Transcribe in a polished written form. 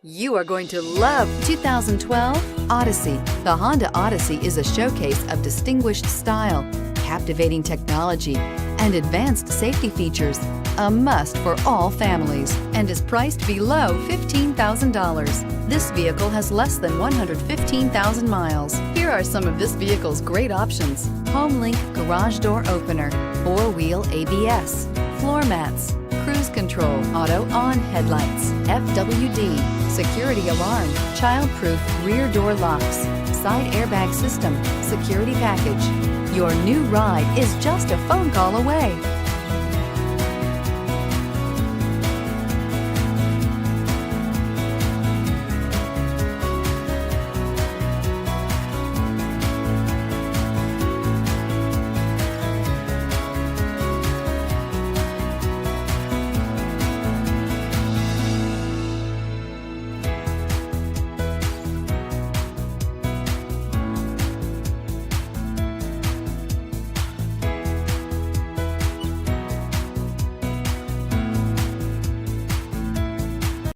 You are going to love 2012 Odyssey. The Honda Odyssey is a showcase of distinguished style, captivating technology, and advanced safety features. A must for all families and is priced below $15,000. This vehicle has less than 115,000 miles. Here are some of this vehicle's great options: HomeLink garage door opener, 4-wheel ABS, floor mats, cruise control, auto-on headlights, FWD, security alarm, child-proof rear door locks, side airbag system, security package. Your new ride is just a phone call away.